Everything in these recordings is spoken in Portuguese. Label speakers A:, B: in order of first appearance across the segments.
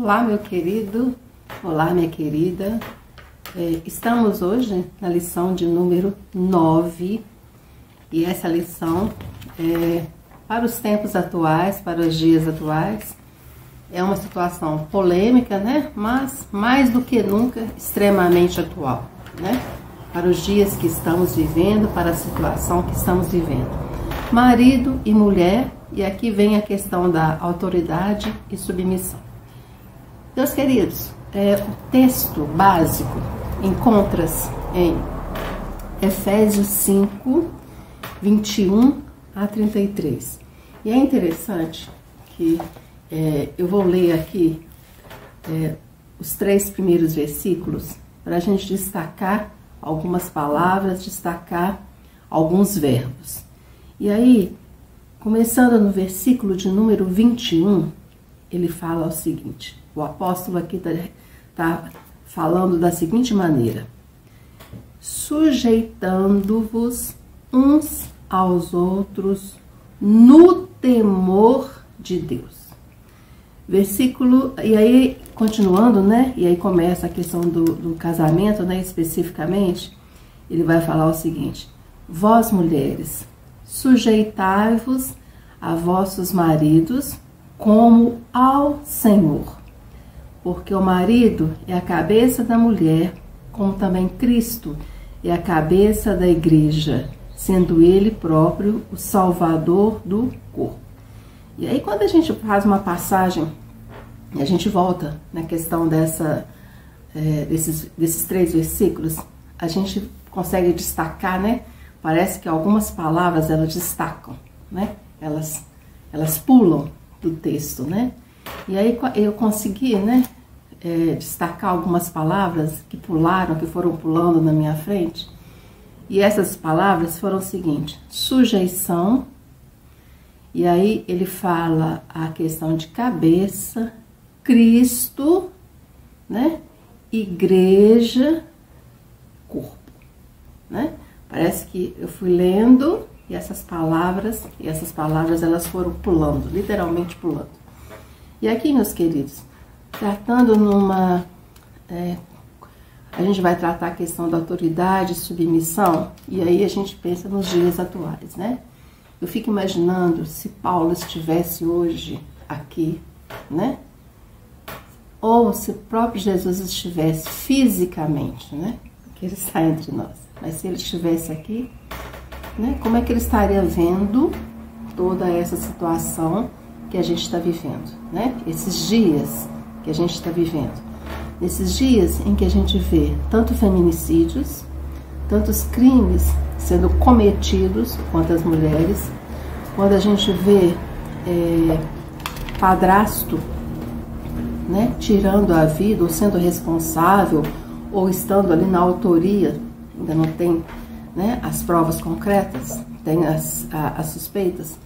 A: Olá, meu querido, olá, minha querida. Estamos hoje na lição de número 9 e essa lição é para os tempos atuais, para os dias atuais. É uma situação polêmica, né? Mas mais do que nunca extremamente atual, né? Para os dias que estamos vivendo, para a situação que estamos vivendo. Marido e mulher, e aqui vem a questão da autoridade e submissão. Meus queridos, o texto básico encontra-se em Efésios 5, 21 a 33. E é interessante que eu vou ler aqui os 3 primeiros versículos para a gente destacar algumas palavras, destacar alguns verbos. E aí, começando no versículo de número 21, ele fala o seguinte, o apóstolo aqui está falando da seguinte maneira: sujeitando-vos uns aos outros no temor de Deus. Versículo, e aí continuando, né? E aí começa a questão do casamento, né? Especificamente, ele vai falar o seguinte: vós mulheres, sujeitai-vos a vossos maridos como ao Senhor, porque o marido é a cabeça da mulher, como também Cristo é a cabeça da igreja, sendo ele próprio o salvador do corpo. E aí quando a gente faz uma passagem, a gente volta na questão desses 3 versículos, a gente consegue destacar, né? Parece que algumas palavras elas destacam, né? Elas pulam do texto, né? E aí eu consegui, né? Destacar algumas palavras que pularam, que foram pulando na minha frente. E essas palavras foram o seguinte: sujeição. E aí ele fala a questão de cabeça, Cristo, né? Igreja, corpo, né? Parece que eu fui lendo e essas palavras elas foram pulando, literalmente pulando. E aqui, meus queridos, tratando a gente vai tratar a questão da autoridade e submissão, e aí a gente pensa nos dias atuais, né? Eu fico imaginando se Paulo estivesse hoje aqui, né? Ou se o próprio Jesus estivesse fisicamente, né? Porque ele está entre nós. Mas se ele estivesse aqui, né? Como é que ele estaria vendo toda essa situação que a gente está vivendo, né? Esses dias que a gente está vivendo. Nesses dias em que a gente vê tanto feminicídios, tantos crimes sendo cometidos contra as mulheres, quando a gente vê padrasto, né, tirando a vida, ou sendo responsável, ou estando ali na autoria, ainda não tem, né, as provas concretas, tem as suspeitas,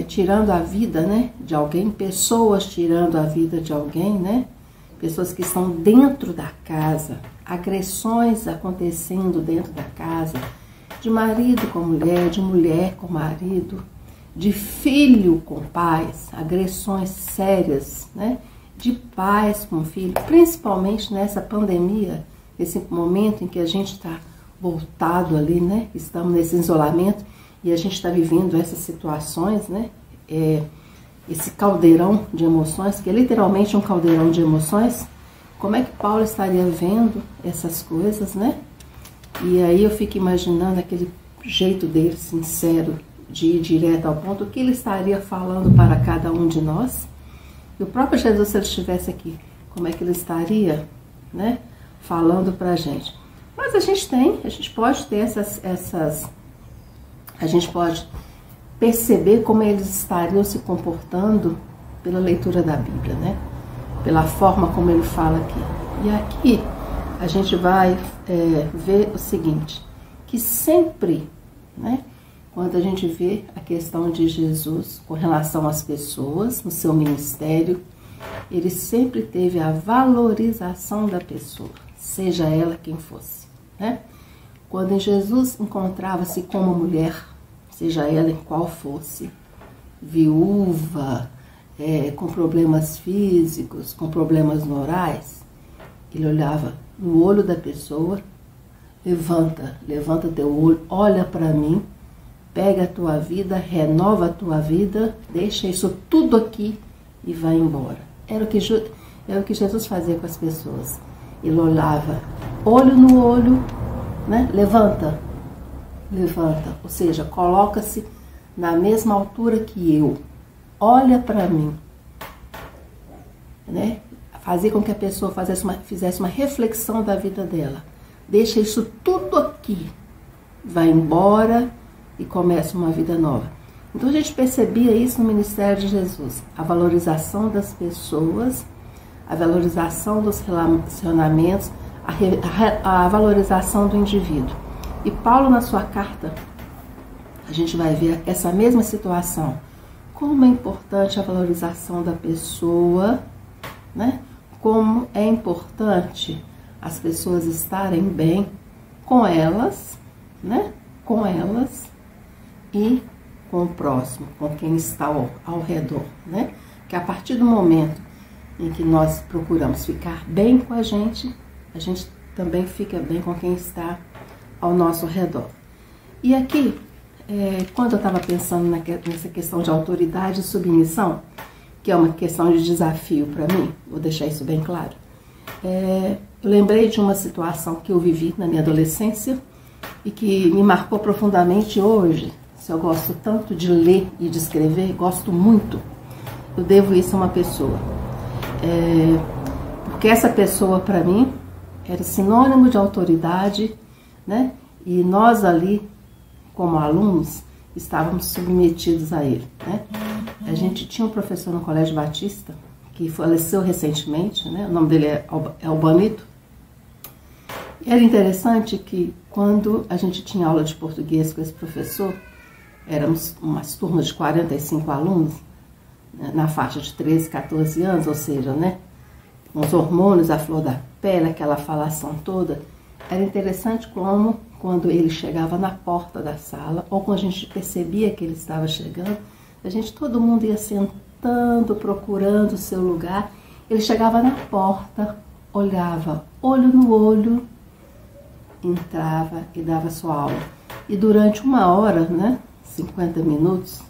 A: tirando a vida, né, de alguém, pessoas tirando a vida de alguém, né, pessoas que estão dentro da casa, agressões acontecendo dentro da casa, de marido com mulher, de mulher com marido, de filho com pais, agressões sérias, né? De pais com filho, principalmente nessa pandemia, esse momento em que a gente está voltado ali, né? Estamos nesse isolamento e a gente está vivendo essas situações, né? Esse caldeirão de emoções, que é literalmente um caldeirão de emoções. Como é que Paulo estaria vendo essas coisas, né? E aí eu fico imaginando aquele jeito dele, sincero, de ir direto ao ponto, o que ele estaria falando para cada um de nós. E o próprio Jesus, se ele estivesse aqui, como é que ele estaria, né, falando para a gente. Mas a gente pode ter a gente pode perceber como eles estariam se comportando pela leitura da Bíblia, né? Pela forma como ele fala aqui. E aqui a gente vai ver o seguinte, que sempre, né, quando a gente vê a questão de Jesus com relação às pessoas, no seu ministério, ele sempre teve a valorização da pessoa, seja ela quem fosse, né? Quando Jesus encontrava-se com uma mulher, seja ela em qual fosse, viúva, com problemas físicos, com problemas morais, ele olhava no olho da pessoa, levanta teu olho, olha para mim, pega a tua vida, renova a tua vida, deixa isso tudo aqui e vai embora. Era o que Jesus fazia com as pessoas. Ele olhava olho no olho, né? Levanta, ou seja, coloca-se na mesma altura que eu, olha para mim, né? Fazer com que a pessoa fizesse uma reflexão da vida dela. Deixa isso tudo aqui, vai embora e começa uma vida nova. Então a gente percebia isso no ministério de Jesus, a valorização das pessoas, a valorização dos relacionamentos, a valorização do indivíduo. E Paulo, na sua carta, a gente vai ver essa mesma situação. Como é importante a valorização da pessoa, né? Como é importante as pessoas estarem bem com elas, né? Com elas e com o próximo, com quem está ao redor, né? Que a partir do momento em que nós procuramos ficar bem com a gente também fica bem com quem está ao nosso redor. E aqui, quando eu estava pensando nessa questão de autoridade e submissão, que é uma questão de desafio para mim, vou deixar isso bem claro, eu lembrei de uma situação que eu vivi na minha adolescência e que me marcou profundamente hoje. Se eu gosto tanto de ler e de escrever, gosto muito, eu devo isso a uma pessoa. Porque essa pessoa, para mim, era sinônimo de autoridade, né? E nós ali, como alunos, estávamos submetidos a ele, né? A gente tinha um professor no Colégio Batista, que faleceu recentemente, né? O nome dele é Albanito. E era interessante que, quando a gente tinha aula de português com esse professor, éramos umas turmas de 45 alunos, né, na faixa de 13, 14 anos, ou seja, né, com os hormônios à flor da pele, aquela falação toda. Era interessante como, quando ele chegava na porta da sala, ou quando a gente percebia que ele estava chegando, todo mundo ia sentando, procurando o seu lugar. Ele chegava na porta, olhava olho no olho, entrava e dava sua aula. E durante 1 hora, né, 50 minutos,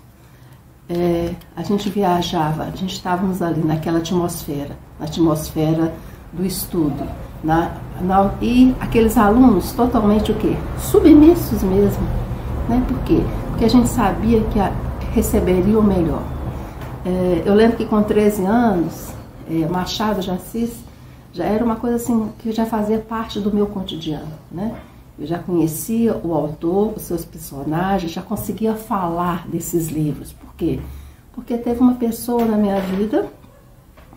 A: a gente viajava, a gente estávamos ali naquela atmosfera, na atmosfera do estudo, e aqueles alunos totalmente o quê? Submissos mesmo, né? Por quê? Porque a gente sabia que receberia o melhor. Eu lembro que com 13 anos, Machado de Assis já era uma coisa assim que já fazia parte do meu cotidiano, né? Eu já conhecia o autor, os seus personagens, já conseguia falar desses livros. Por quê? Porque teve uma pessoa na minha vida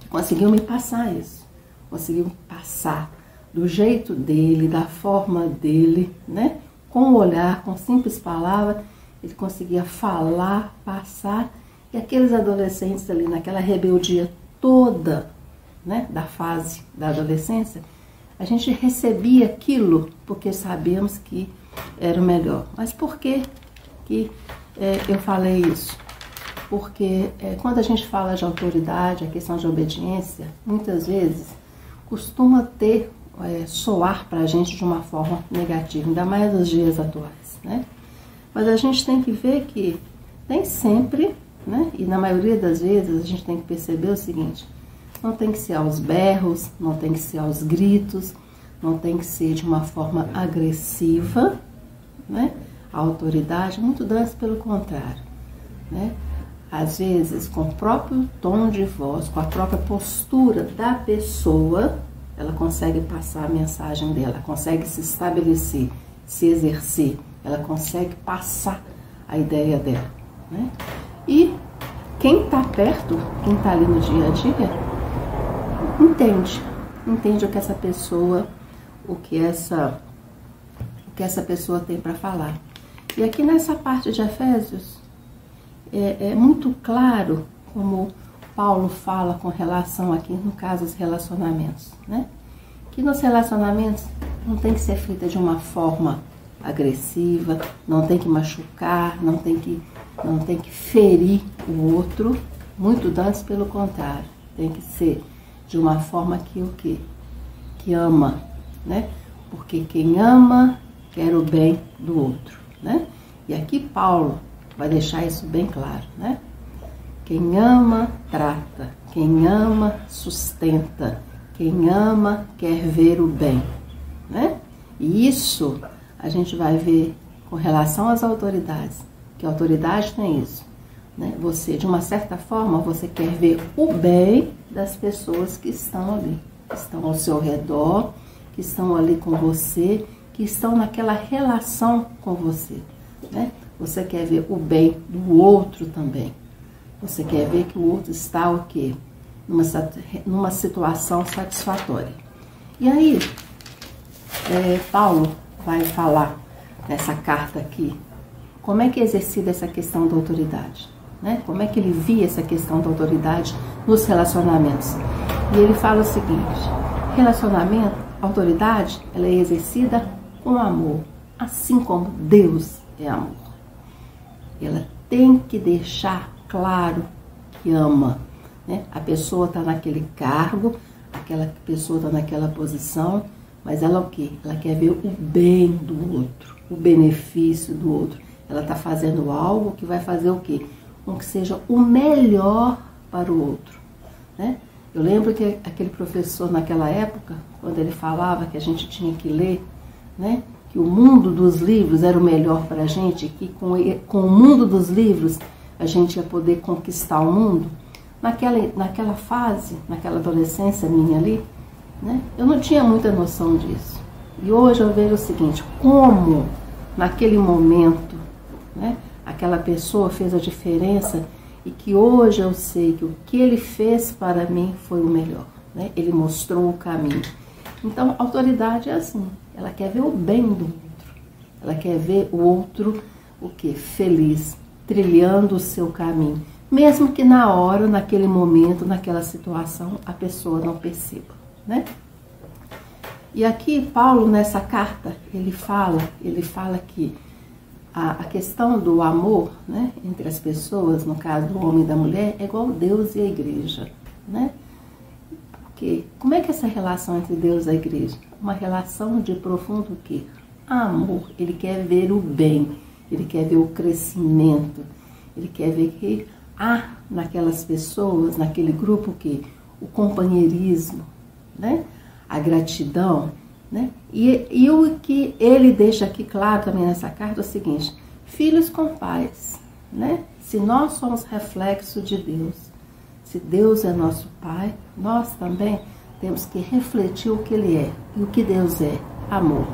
A: que conseguiu me passar isso. Conseguiu passar do jeito dele, da forma dele, né? Com o olhar, com simples palavras, ele conseguia falar, passar. E aqueles adolescentes ali, naquela rebeldia toda, né, da fase da adolescência, a gente recebia aquilo porque sabíamos que era o melhor. Mas por que eu falei isso? Porque quando a gente fala de autoridade, a questão de obediência, muitas vezes costuma soar para a gente de uma forma negativa, ainda mais nos dias atuais, né? Mas a gente tem que ver que nem sempre, né, e na maioria das vezes a gente tem que perceber o seguinte: não tem que ser aos berros, não tem que ser aos gritos, não tem que ser de uma forma agressiva, né? A autoridade, muito antes pelo contrário, né? Às vezes, com o próprio tom de voz, com a própria postura da pessoa, ela consegue passar a mensagem dela, consegue se estabelecer, se exercer, ela consegue passar a ideia dela, né? E quem está perto, quem está ali no dia a dia, entende o que essa pessoa, o que essa pessoa tem para falar. E aqui nessa parte de Efésios, é muito claro como Paulo fala com relação aqui, no caso, aos relacionamentos, né? Que nos relacionamentos não tem que ser feita de uma forma agressiva, não tem que machucar, não tem que ferir o outro, Muito antes, pelo contrário, tem que ser de uma forma que o quê? Que ama, né? Porque quem ama quer o bem do outro, né? E aqui Paulo vai deixar isso bem claro, né? Quem ama, trata. Quem ama, sustenta. Quem ama, quer ver o bem, né? E isso a gente vai ver com relação às autoridades, que a autoridade tem isso, né? Você, de uma certa forma, você quer ver o bem das pessoas que estão ali, que estão ao seu redor, que estão ali com você, que estão naquela relação com você, né? Você quer ver o bem do outro também. Você quer ver que o outro está o quê? Numa situação satisfatória. E aí, Paulo vai falar nessa carta aqui, como é que é exercida essa questão da autoridade, né? Como é que ele via essa questão da autoridade nos relacionamentos. E ele fala o seguinte: relacionamento, autoridade, ela é exercida com amor, assim como Deus é amor. Ela tem que deixar claro que ama, né? A pessoa está naquele cargo, aquela pessoa está naquela posição, mas ela o quê? Ela quer ver o bem do outro, o benefício do outro. Ela está fazendo algo que vai fazer o quê? Com que seja o melhor para o outro, né? Eu lembro que aquele professor naquela época, quando ele falava que a gente tinha que ler, né? Que o mundo dos livros era o melhor para a gente, que com o mundo dos livros a gente ia poder conquistar o mundo. Naquela fase, naquela adolescência minha ali, né? Eu não tinha muita noção disso. E hoje eu vejo o seguinte: como naquele momento, né, aquela pessoa fez a diferença, e que hoje eu sei que o que ele fez para mim foi o melhor, né? Ele mostrou o caminho. Então, a autoridade é assim, ela quer ver o bem do outro, ela quer ver o outro o quê? Feliz, trilhando o seu caminho, mesmo que na hora, naquele momento, naquela situação, a pessoa não perceba, né? E aqui Paulo, nessa carta, ele fala que a questão do amor, né, entre as pessoas, no caso do homem e da mulher, é igual Deus e a igreja, né? Porque como é que é essa relação entre Deus e a igreja? Uma relação de profundo quê? Amor. Ele quer ver o bem, ele quer ver o crescimento, ele quer ver que há naquelas pessoas, naquele grupo, que o companheirismo, né? A gratidão, né? E o que ele deixa aqui claro também nessa carta é o seguinte: filhos com pais, né? Se nós somos reflexo de Deus, se Deus é nosso Pai, nós também temos que refletir o que Ele é. E o que Deus é? Amor.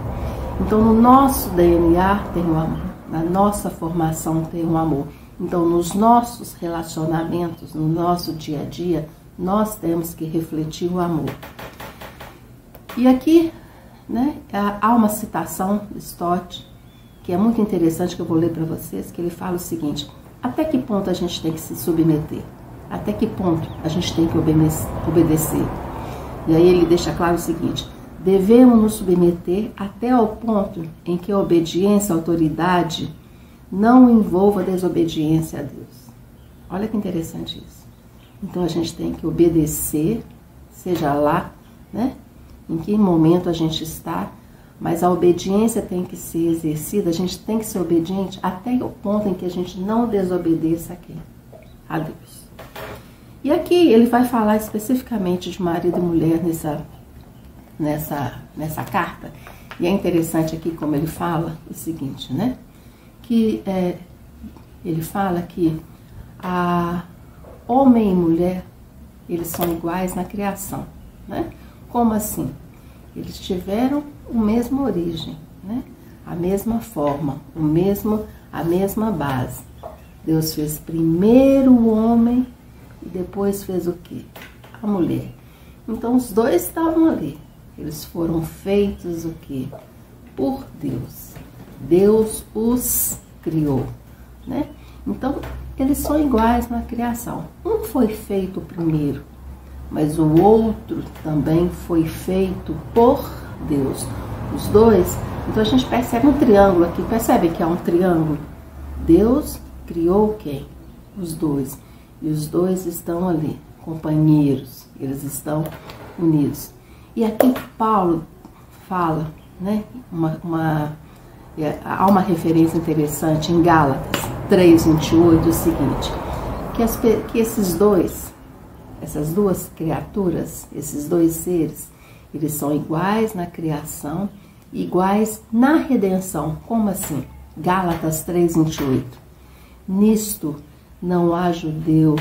A: Então, no nosso DNA tem o amor, na nossa formação tem o amor. Então, nos nossos relacionamentos, no nosso dia a dia, nós temos que refletir o amor. E aqui, né, há uma citação do Stott, que é muito interessante, que eu vou ler para vocês, que ele fala o seguinte: até que ponto a gente tem que se submeter? Até que ponto a gente tem que obedecer? E aí ele deixa claro o seguinte: devemos nos submeter até ao ponto em que a obediência à autoridade não envolva desobediência a Deus. Olha que interessante isso. Então a gente tem que obedecer, seja lá, né, em que momento a gente está, mas a obediência tem que ser exercida, a gente tem que ser obediente até o ponto em que a gente não desobedeça a quem? A Deus. E aqui ele vai falar especificamente de marido e mulher nessa carta. E é interessante aqui como ele fala o seguinte, né? Que ele fala que homem e mulher, eles são iguais na criação, né? Como assim? Eles tiveram a mesma origem, né? A mesma forma, a mesma base. Deus fez primeiro o homem e depois fez o quê? A mulher. Então os dois estavam ali. Eles foram feitos o quê? Por Deus. Deus os criou, né? Então eles são iguais na criação. Um foi feito primeiro, mas o outro também foi feito por Deus. Os dois. Então a gente percebe um triângulo aqui. Percebe que é um triângulo? Deus criou quem? Os dois. E os dois estão ali, companheiros, eles estão unidos. E aqui Paulo fala, né, há uma referência interessante em Gálatas 3:28, o seguinte, que essas duas criaturas, esses dois seres, eles são iguais na criação, iguais na redenção. Como assim? Gálatas 3:28. Nisto não há judeu,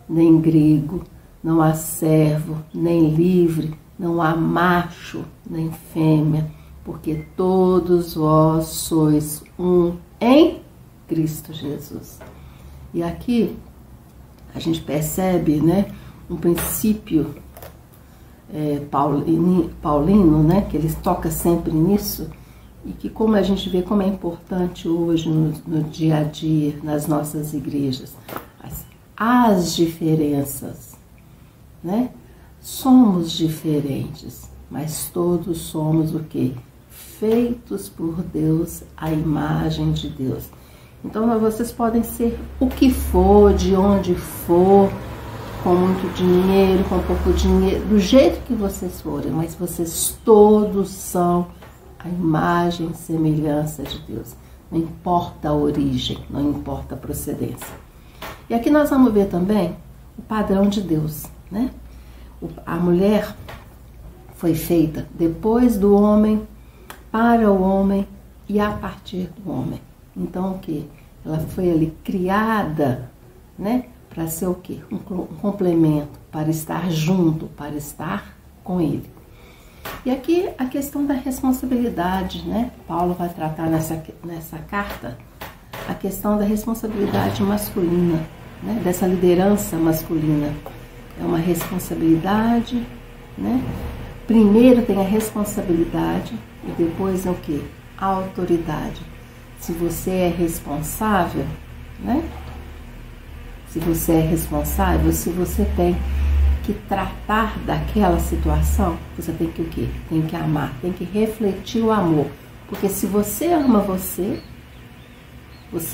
A: nem grego, não há servo, nem livre, não há macho, nem fêmea, porque todos vós sois um em Cristo Jesus. E aqui a gente percebe, né, um princípio paulino, né, que ele toca sempre nisso, e que como a gente vê como é importante hoje no dia a dia, nas nossas igrejas, as diferenças, né? Somos diferentes, mas todos somos o quê? Feitos por Deus, a imagem de Deus. Então vocês podem ser o que for, de onde for, com muito dinheiro, com pouco dinheiro, do jeito que vocês forem, mas vocês todos são a imagem e semelhança de Deus. Não importa a origem, não importa a procedência. E aqui nós vamos ver também o padrão de Deus, né? A mulher foi feita depois do homem, para o homem e a partir do homem. Então o que? Ela foi ali criada, né? Para ser o quê? Um complemento, para estar junto, para estar com ele. E aqui a questão da responsabilidade, né? Paulo vai tratar nessa carta a questão da responsabilidade masculina, né? Dessa liderança masculina. É uma responsabilidade, né? Primeiro tem a responsabilidade e depois é o quê? A autoridade. Se você é responsável, né? Se você é responsável, se você tem que tratar daquela situação, você tem que o quê? Tem que amar, tem que refletir o amor. Porque se você ama você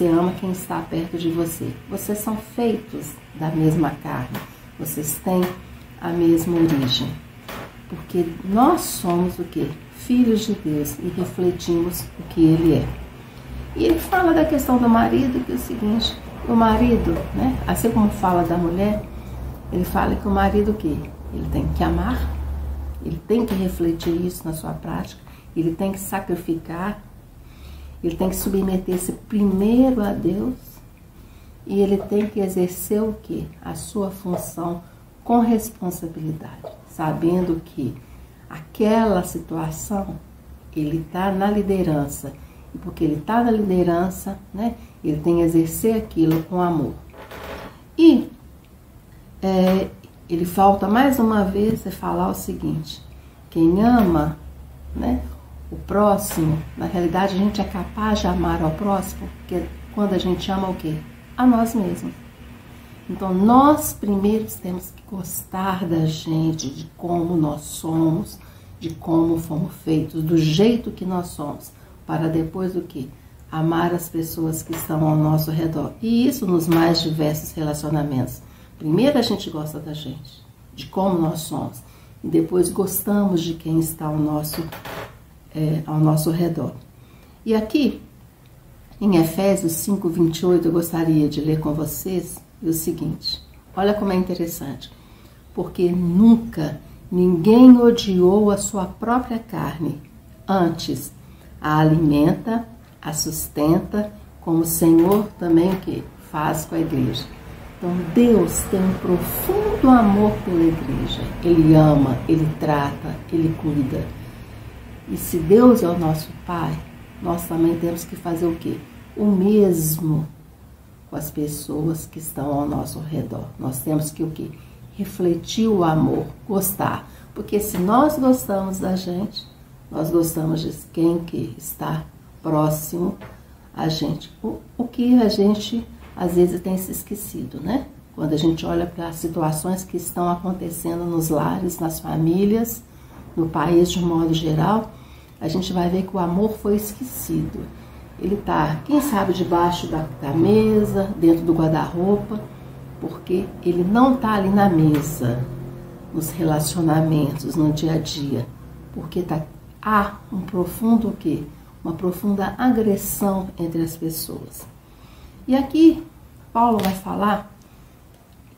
A: ama quem está perto de você. Vocês são feitos da mesma carne, vocês têm a mesma origem. Porque nós somos o quê? Filhos de Deus e refletimos o que Ele é. E ele fala da questão do marido, que é o seguinte, o marido, né, assim como fala da mulher, ele fala que o marido o quê? Ele tem que amar, ele tem que refletir isso na sua prática, ele tem que sacrificar, ele tem que submeter-se primeiro a Deus e ele tem que exercer o quê? A sua função com responsabilidade, sabendo que aquela situação, ele está na liderança, e porque ele está na liderança, né, ele tem que exercer aquilo com amor. E ele falta mais uma vez falar o seguinte, quem ama, né, o próximo, na realidade a gente é capaz de amar ao próximo, porque quando a gente ama o quê? A nós mesmos. Então nós primeiros temos que gostar da gente, de como nós somos, de como fomos feitos, do jeito que nós somos, para depois o quê? Amar as pessoas que estão ao nosso redor. E isso nos mais diversos relacionamentos. Primeiro a gente gosta da gente, de como nós somos, e depois gostamos de quem está ao nosso redor. E aqui, em Efésios 5:28, eu gostaria de ler com vocês o seguinte, olha como é interessante, porque nunca ninguém odiou a sua própria carne, antes a alimenta, a sustenta, como o Senhor também o que faz com a igreja. Então Deus tem um profundo amor pela igreja, Ele ama, Ele trata, Ele cuida. E se Deus é o nosso Pai, nós também temos que fazer o quê? O mesmo com as pessoas que estão ao nosso redor. Nós temos que o quê? Refletir o amor, gostar. Porque se nós gostamos da gente, nós gostamos de quem que está próximo a gente. O que a gente às vezes tem se esquecido, né? Quando a gente olha para as situações que estão acontecendo nos lares, nas famílias, no país de um modo geral, a gente vai ver que o amor foi esquecido. Ele está, quem sabe, debaixo da mesa, dentro do guarda-roupa, Porque ele não está ali na mesa, nos relacionamentos, no dia a dia. Porque há um profundo o quê? Uma profunda agressão entre as pessoas. E aqui, Paulo vai falar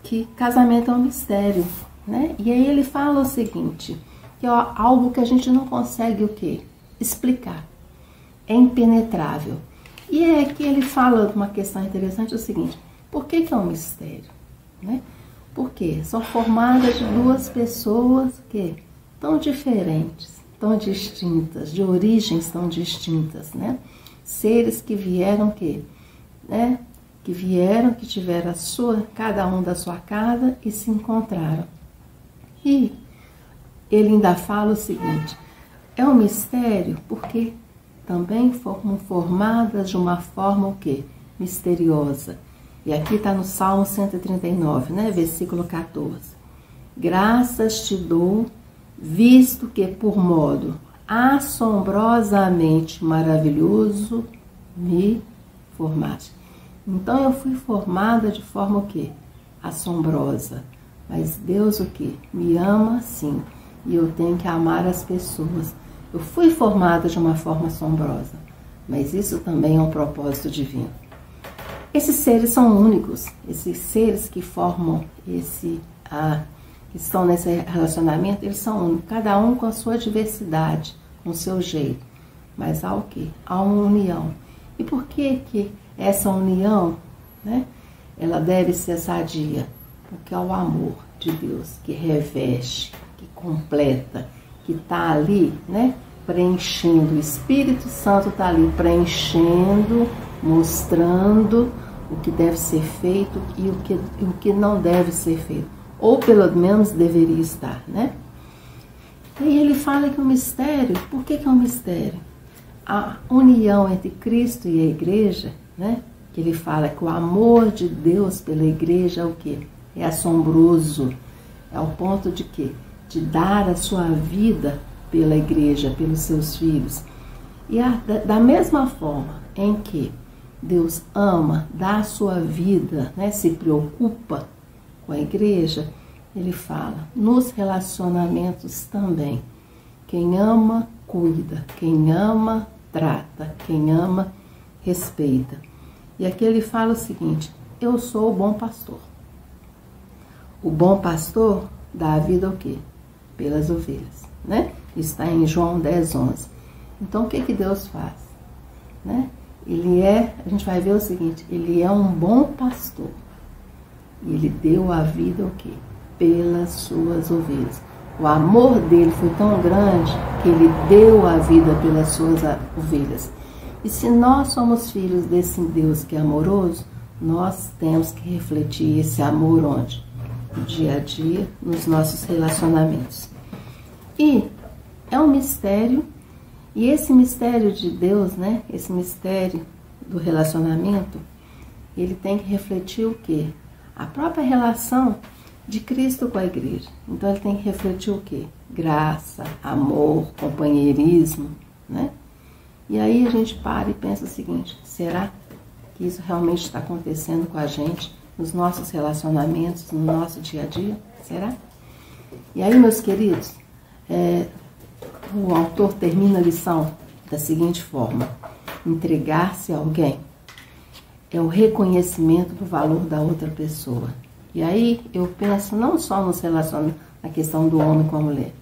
A: que casamento é um mistério, né? E aí ele fala o seguinte, que é algo que a gente não consegue o quê? Explicar. É impenetrável. E é que ele fala de uma questão interessante, o seguinte, por que é um mistério? Né? Porque são formadas de duas pessoas que tão diferentes, tão distintas, de origens tão distintas, né? Seres que vieram né? Que tiveram cada um da sua casa e se encontraram. E ele ainda fala o seguinte, é um mistério porque também foram formadas de uma forma o quê? Misteriosa. E aqui está no Salmo 139, né? Versículo 14. Graças te dou, visto que por modo assombrosamente maravilhoso me formaste. Então eu fui formada de forma o quê? Assombrosa. Mas Deus o quê? Me ama sim. E eu tenho que amar as pessoas. Eu fui formada de uma forma assombrosa. Mas isso também é um propósito divino. Esses seres são únicos. Esses seres que formam que estão nesse relacionamento, eles são únicos. Cada um com a sua diversidade, com o seu jeito. Mas há o quê? Há uma união. E por que essa união, né, ela deve ser sadia? Porque é o amor de Deus que reveste, que completa, que está ali, né, preenchendo. O Espírito Santo está ali preenchendo, mostrando o que deve ser feito e o que não deve ser feito. Ou pelo menos deveria estar, né? E ele fala que o mistério, por que é um mistério? A união entre Cristo e a igreja, né? Que ele fala que o amor de Deus pela igreja é o quê? É assombroso. É ao ponto de quê? De dar a sua vida pela igreja, pelos seus filhos. E da mesma forma em que Deus ama, dá a sua vida, né? Se preocupa com a igreja, ele fala, nos relacionamentos também. Quem ama, cuida. Quem ama, trata. Quem ama, respeita. E aqui ele fala o seguinte, eu sou o bom pastor. O bom pastor dá a vida o quê? Pelas ovelhas, né? Está em João 10:11. Então, o que Deus faz? Né? A gente vai ver o seguinte, ele é um bom pastor. E ele deu a vida o quê? Pelas suas ovelhas. O amor dele foi tão grande que ele deu a vida pelas suas ovelhas. E se nós somos filhos desse Deus que é amoroso, nós temos que refletir esse amor onde? No dia a dia, nos nossos relacionamentos. E é um mistério, e esse mistério de Deus, né? Esse mistério do relacionamento, ele tem que refletir o quê? A própria relação de Cristo com a igreja. Então ele tem que refletir o quê? Graça, amor, companheirismo, né? E aí a gente para e pensa o seguinte, será que isso realmente está acontecendo com a gente nos nossos relacionamentos, no nosso dia a dia? Será? E aí, meus queridos, o autor termina a lição da seguinte forma, entregar-se a alguém é o reconhecimento do valor da outra pessoa. E aí eu penso não só nos relacionamentos, na questão do homem com a mulher,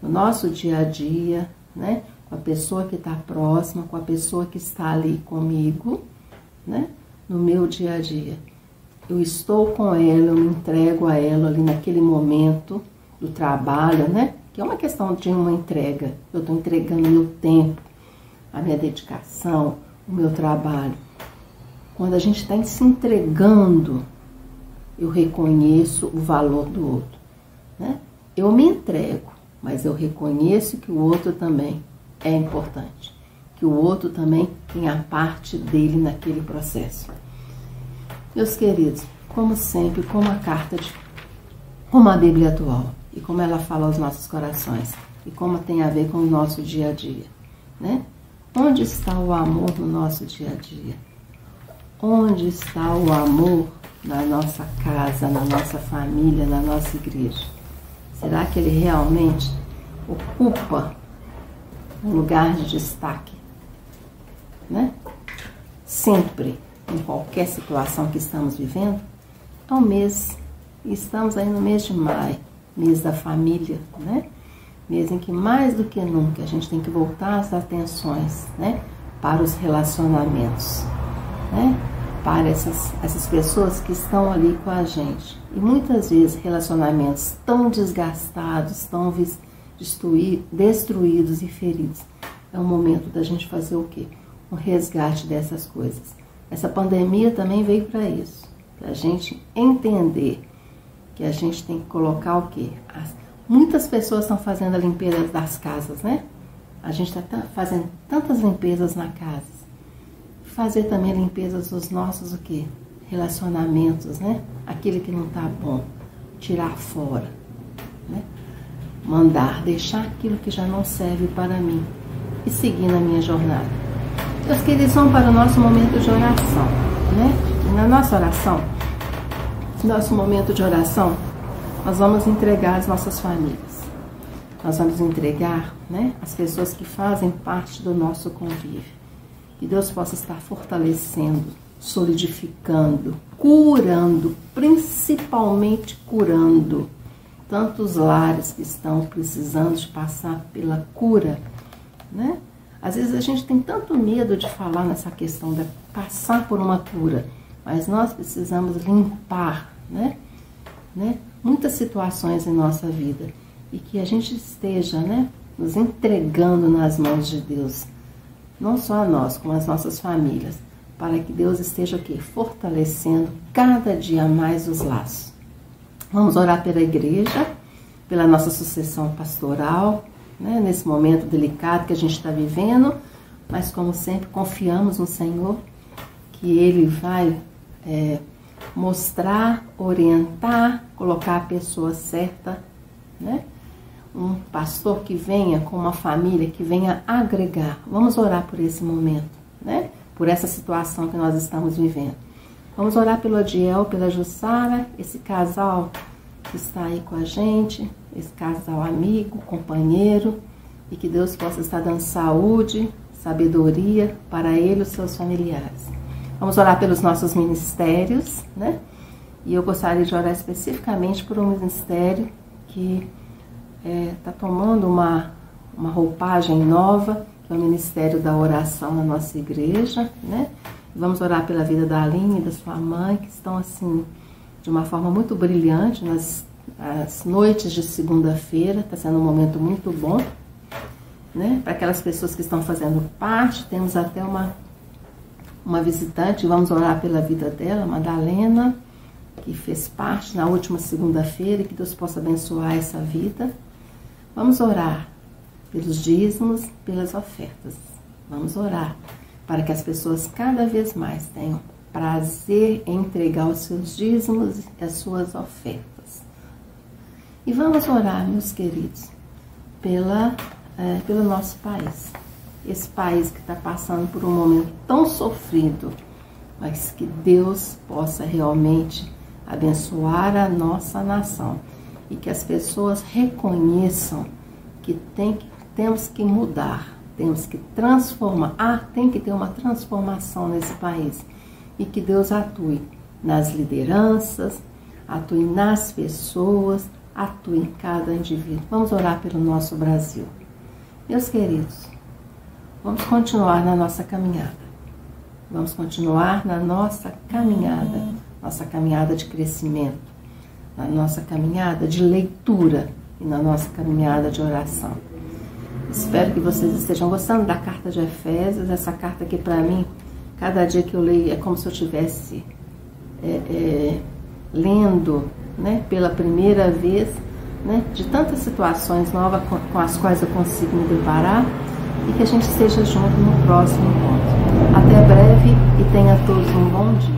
A: no nosso dia a dia, né? Com a pessoa que está próxima, com a pessoa que está ali comigo, né? No meu dia a dia. Eu estou com ela, eu me entrego a ela ali naquele momento do trabalho, né? Que é uma questão de uma entrega. Eu estou entregando o meu tempo, a minha dedicação, o meu trabalho. Quando a gente está se entregando, eu reconheço o valor do outro, né? Eu me entrego, mas eu reconheço que o outro também é importante, que o outro também tem a parte dele naquele processo. Meus queridos, como sempre, como a Bíblia atual, e como ela fala aos nossos corações, e como tem a ver com o nosso dia a dia, né? Onde está o amor no nosso dia a dia? Onde está o amor na nossa casa, na nossa família, na nossa igreja? Será que ele realmente ocupa um lugar de destaque, né? Sempre, em qualquer situação que estamos vivendo? É um mês, estamos aí no mês de maio, mês da família, né? Mês em que mais do que nunca a gente tem que voltar as atenções, né, para os relacionamentos, né, para essas pessoas que estão ali com a gente. E muitas vezes relacionamentos tão desgastados, tão destruídos e feridos. É o momento da gente fazer o quê? Um resgate dessas coisas. Essa pandemia também veio para isso, para a gente entender que a gente tem que colocar o quê? Muitas pessoas estão fazendo a limpeza das casas, né? A gente está fazendo tantas limpezas na casa. Fazer também limpezas dos nossos, o quê? Relacionamentos, né? Aquele que não está bom, tirar fora, né? Mandar, deixar aquilo que já não serve para mim e seguir na minha jornada. Meus queridos, vamos para o nosso momento de oração, né? E na nossa oração, nosso momento de oração, nós vamos entregar as nossas famílias. Nós vamos entregar, né, as pessoas que fazem parte do nosso convívio. Que Deus possa estar fortalecendo, solidificando, curando, principalmente curando tantos lares que estão precisando de passar pela cura, né? Às vezes a gente tem tanto medo de falar nessa questão de passar por uma cura, mas nós precisamos limpar, né? Muitas situações em nossa vida e que a gente esteja, né, nos entregando nas mãos de Deus, não só a nós, como as nossas famílias, para que Deus esteja aqui fortalecendo cada dia mais os laços. Vamos orar pela igreja, pela nossa sucessão pastoral, né, nesse momento delicado que a gente está vivendo, mas como sempre confiamos no Senhor, que Ele vai mostrar, orientar, colocar a pessoa certa, né? Um pastor que venha com uma família, que venha agregar. Vamos orar por esse momento, né? Por essa situação que nós estamos vivendo. Vamos orar pelo Odiel, pela Jussara, esse casal que está aí com a gente, esse casal amigo, companheiro, e que Deus possa estar dando saúde, sabedoria para ele e os seus familiares. Vamos orar pelos nossos ministérios, né? E eu gostaria de orar especificamente por um ministério que está tomando uma roupagem nova, que é o Ministério da Oração na nossa igreja, né? Vamos orar pela vida da Aline e da sua mãe, que estão assim, de uma forma muito brilhante, nas noites de segunda-feira, está sendo um momento muito bom, né? Para aquelas pessoas que estão fazendo parte, temos até uma visitante, vamos orar pela vida dela, Madalena, que fez parte na última segunda-feira, que Deus possa abençoar essa vida. Vamos orar pelos dízimos, pelas ofertas. Vamos orar para que as pessoas cada vez mais tenham prazer em entregar os seus dízimos e as suas ofertas. E vamos orar, meus queridos, pelo nosso país. Esse país que está passando por um momento tão sofrido, mas que Deus possa realmente abençoar a nossa nação e que as pessoas reconheçam que temos que mudar, temos que transformar, tem que ter uma transformação nesse país e que Deus atue nas lideranças, atue nas pessoas, atue em cada indivíduo. Vamos orar pelo nosso Brasil. Meus queridos, vamos continuar na nossa caminhada. Vamos continuar na nossa caminhada de crescimento, na nossa caminhada de leitura e na nossa caminhada de oração. Espero que vocês estejam gostando da carta de Efésios, essa carta que para mim, cada dia que eu leio é como se eu estivesse lendo, né, pela primeira vez, né, de tantas situações novas com as quais eu consigo me deparar, e que a gente esteja junto no próximo encontro. Até breve e tenha todos um bom dia.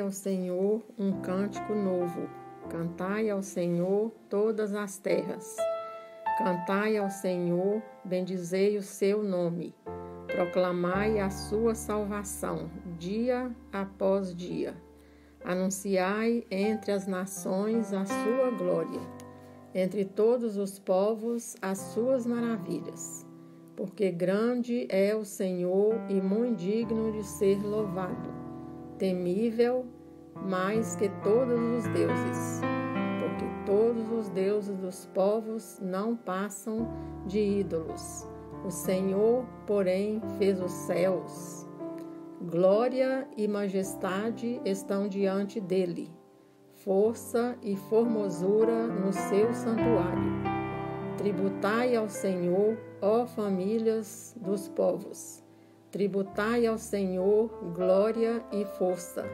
B: ao Senhor um cântico novo. Cantai ao Senhor todas as terras. Cantai ao Senhor, bendizei o seu nome. Proclamai a sua salvação, dia após dia. Anunciai entre as nações a sua glória, entre todos os povos as suas maravilhas. Porque grande é o Senhor e muito digno de ser louvado, temível mais que todos os deuses, porque todos os deuses dos povos não passam de ídolos. O Senhor, porém, fez os céus. Glória e majestade estão diante dele, força e formosura no seu santuário. Tributai ao Senhor, ó famílias dos povos. Tributai ao Senhor glória e força.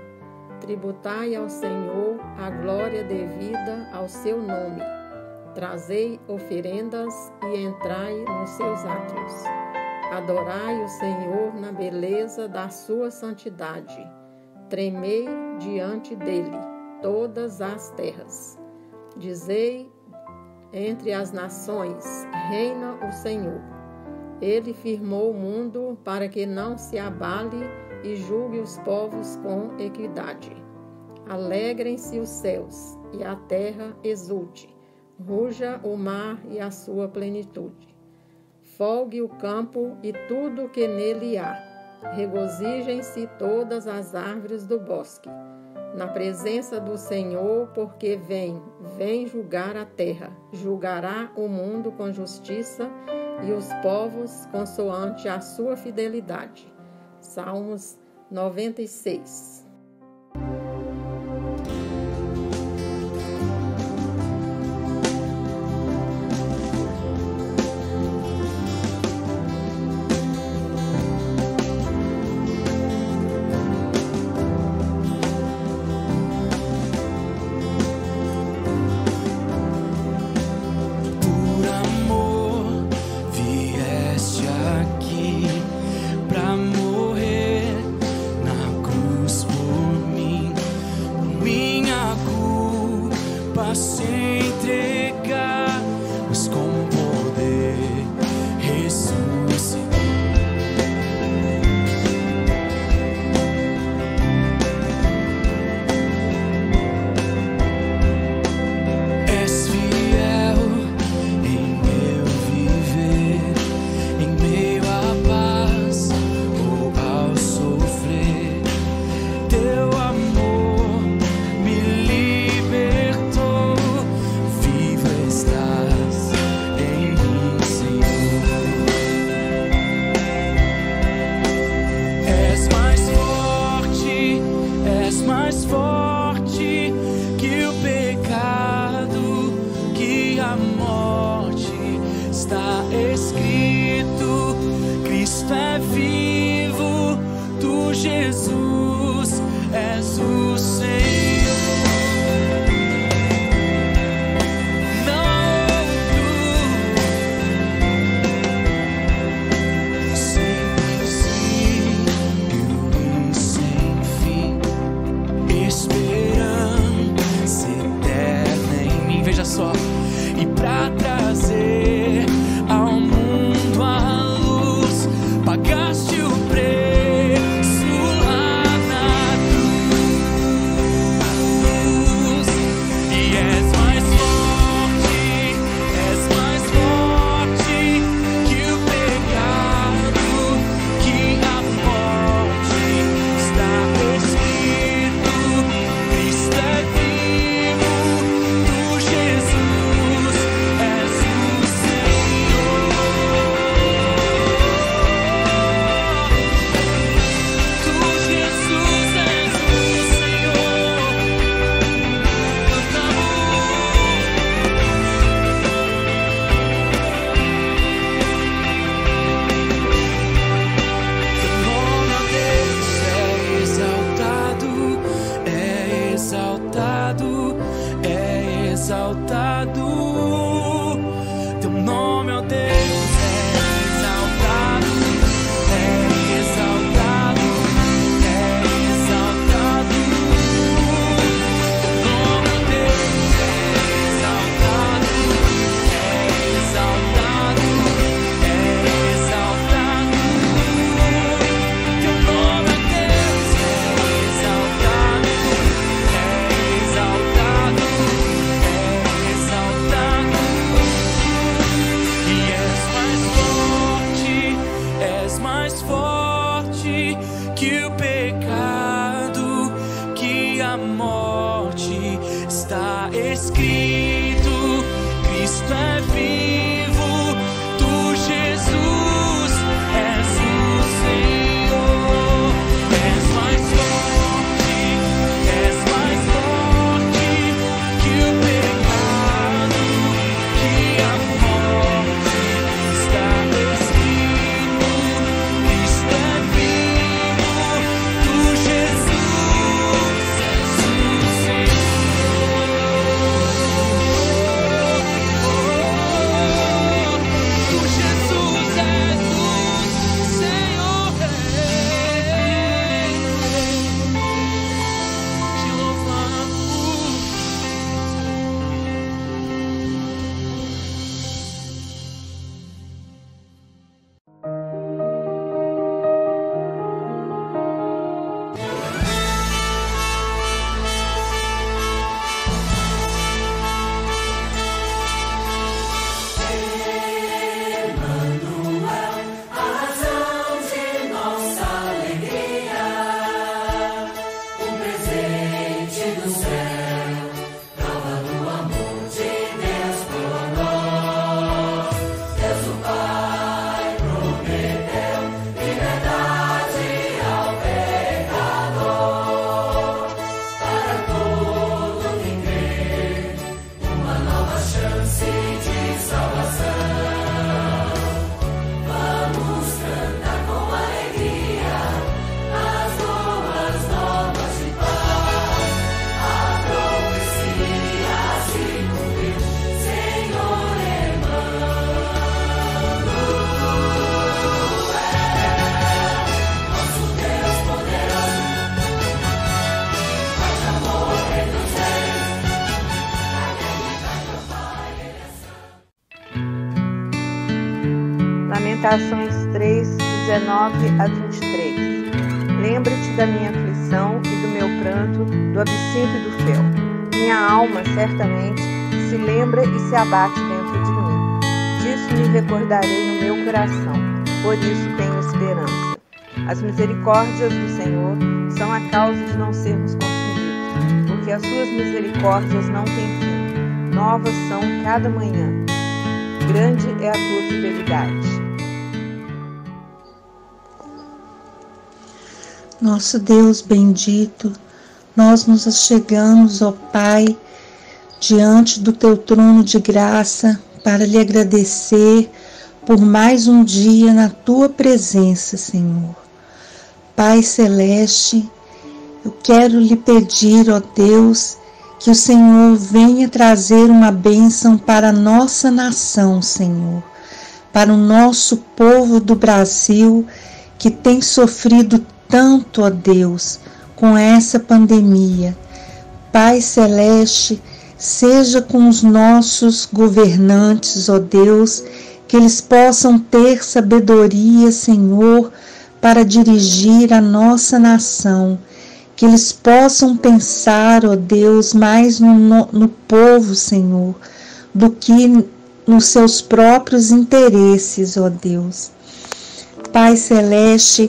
B: Tributai ao Senhor a glória devida ao seu nome. Trazei oferendas e entrai nos seus átrios. Adorai o Senhor na beleza da sua santidade. Tremei diante dele todas as terras. Dizei entre as nações, reina o Senhor. Ele firmou o mundo para que não se abale e julgue os povos com equidade. Alegrem-se os céus e a terra exulte. Ruja o mar e a sua plenitude. Folgue o campo e tudo o que nele há. Regozijem-se todas as árvores do bosque. Na presença do Senhor, porque vem julgar a terra. Julgará o mundo com justiça e os povos consoante a sua fidelidade. Salmos 96.
C: Se entregar, mas com poder ressuscitou. És fiel em meu viver, em meio à paz ou ao sofrer. Teu amor me libertou. Viva estás em mim, Senhor. És mais forte que o pecado, que a morte. Está escrito: Cristo é vivo, tu, Jesus, és o Senhor. E pra trazer ao mundo a luz, pagaste o preço lá na cruz. E és mais forte que o pecado, que a morte. Está escrito: Cristo é vivo, tu, Jesus, és o Senhor. Tu, Jesus, és o Senhor. Teu nome, ó Deus, é exaltado, é exaltado, é exaltado. Teu nome, ó Deus, é exaltado, é exaltado, é exaltado. morte. Está escrito: Cristo é vivo, tu, Jesus, és o Senhor. És mais forte que o pecado, que a morte. Está escrito: Cristo é vivo, tu, Jesus, és o Senhor. Tu, Jesus, és o Senhor. Te louvamos.
B: Lamentações 3, 19 a 23. Lembra-te da minha aflição e do meu pranto, do absinto e do fel. Minha alma, certamente, se lembra e se abate dentro de mim. Disso me recordarei no meu coração, por isso tenho esperança. As misericórdias do Senhor são a causa de não sermos consumidos, porque as suas misericórdias não têm fim. Novas são cada manhã. Grande é a tua fidelidade.
D: Nosso Deus bendito, nós nos achegamos, ó Pai, diante do Teu trono de graça para lhe agradecer por mais um dia na Tua presença, Senhor. Pai Celeste, eu quero lhe pedir, ó Deus, que o Senhor venha trazer uma bênção para a nossa nação, Senhor, para o nosso povo do Brasil que tem sofrido tanto, ó Deus, com essa pandemia. Pai Celeste, seja com os nossos governantes, ó Deus, que eles possam ter sabedoria, Senhor, para dirigir a nossa nação, que eles possam pensar, ó Deus, mais no povo, Senhor, do que nos seus próprios interesses, ó Deus. Pai Celeste,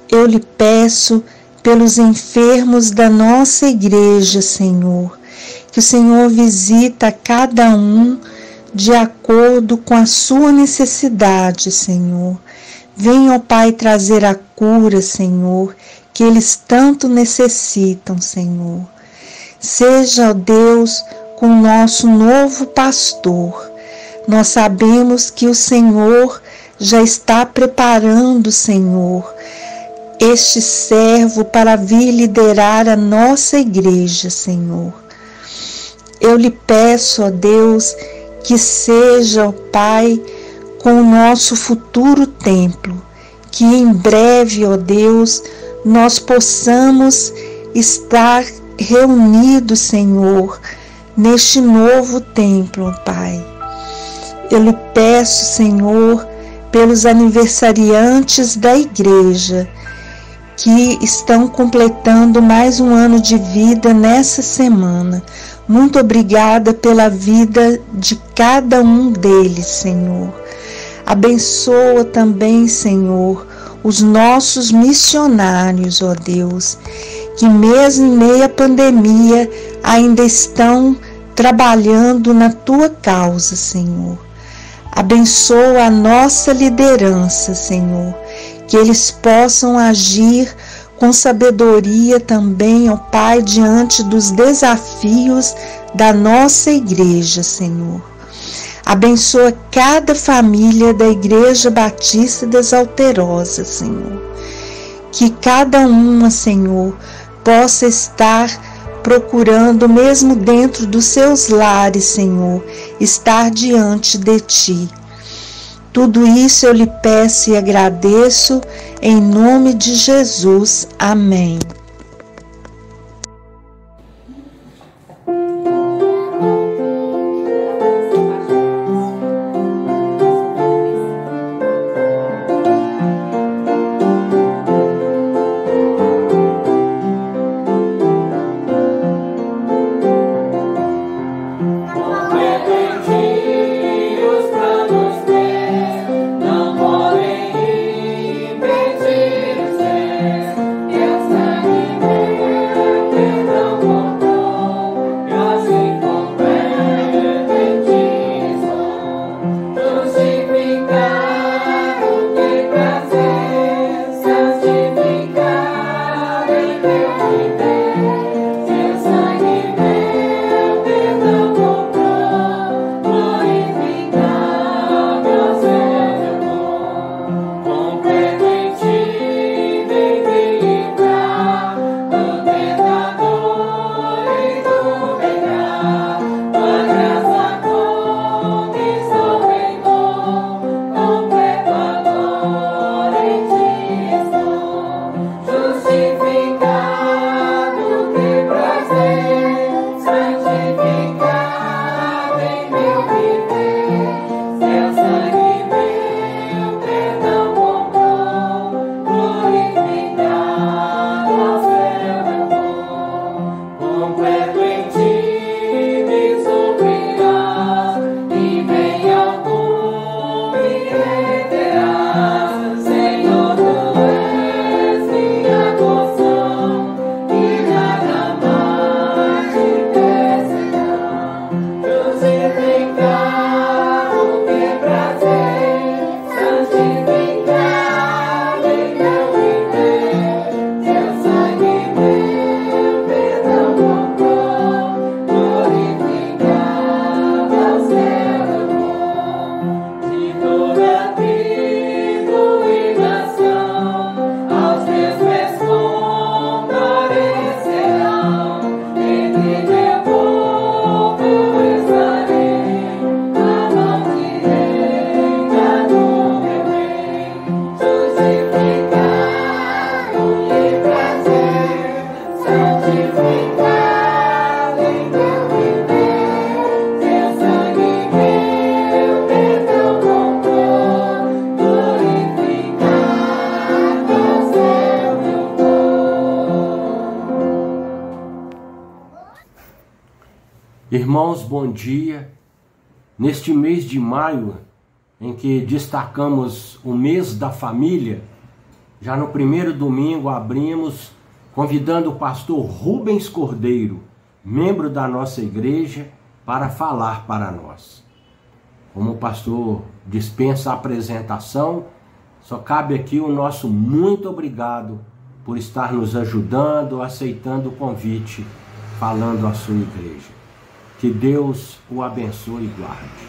D: eu lhe peço pelos enfermos da nossa igreja, Senhor, que o Senhor visita cada um de acordo com a sua necessidade, Senhor. Venha, ó Pai, trazer a cura, Senhor, que eles tanto necessitam, Senhor. Seja, ó Deus, com o nosso novo pastor. Nós sabemos que o Senhor já está preparando, Senhor, este servo para vir liderar a nossa igreja, Senhor. Eu lhe peço, ó Deus, que seja, ó Pai, com o nosso futuro templo, que em breve, ó Deus, nós possamos estar reunidos, Senhor, neste novo templo, ó Pai. Eu lhe peço, Senhor, pelos aniversariantes da igreja, que estão completando mais um ano de vida nessa semana. Muito obrigada pela vida de cada um deles, Senhor. Abençoa também, Senhor, os nossos missionários, ó Deus, que mesmo em meio à pandemia ainda estão trabalhando na tua causa, Senhor. Abençoa a nossa liderança, Senhor, que eles possam agir com sabedoria também, ó Pai, diante dos desafios da nossa igreja, Senhor. Abençoa cada família da Igreja Batista das Alterosas, Senhor. Que cada uma, Senhor, possa estar procurando, mesmo dentro dos seus lares, Senhor, estar diante de Ti. Tudo isso eu lhe peço e agradeço, em nome de Jesus. Amém.
E: Irmãos, bom dia. Neste mês de maio, em que destacamos o mês da família, já no primeiro domingo abrimos convidando o pastor Rubens Cordeiro, membro da nossa igreja, para falar para nós. Como o pastor dispensa a apresentação, só cabe aqui o nosso muito obrigado por estar nos ajudando, aceitando o convite, falando à sua igreja. Que Deus o abençoe e guarde.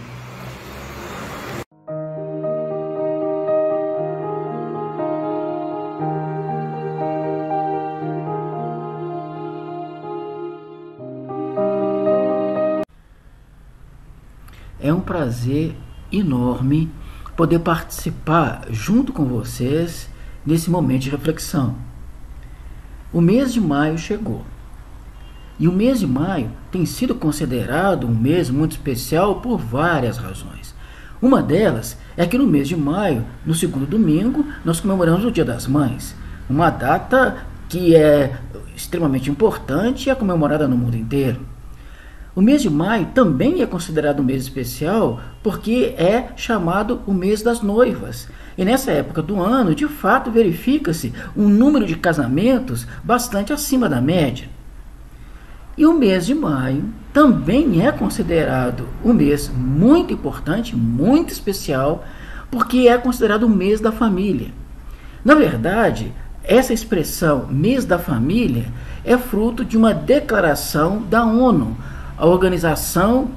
F: É um prazer enorme poder participar junto com vocês nesse momento de reflexão. O mês de maio chegou. E o mês de maio tem sido considerado um mês muito especial por várias razões. Uma delas é que no mês de maio, no segundo domingo, nós comemoramos o Dia das Mães. Uma data que é extremamente importante e é comemorada no mundo inteiro. O mês de maio também é considerado um mês especial porque é chamado o mês das noivas. E nessa época do ano, de fato, verifica-se um número de casamentos bastante acima da média. E o mês de maio também é considerado um mês muito importante, muito especial, porque é considerado o mês da família. Na verdade, essa expressão mês da família é fruto de uma declaração da ONU, a Organização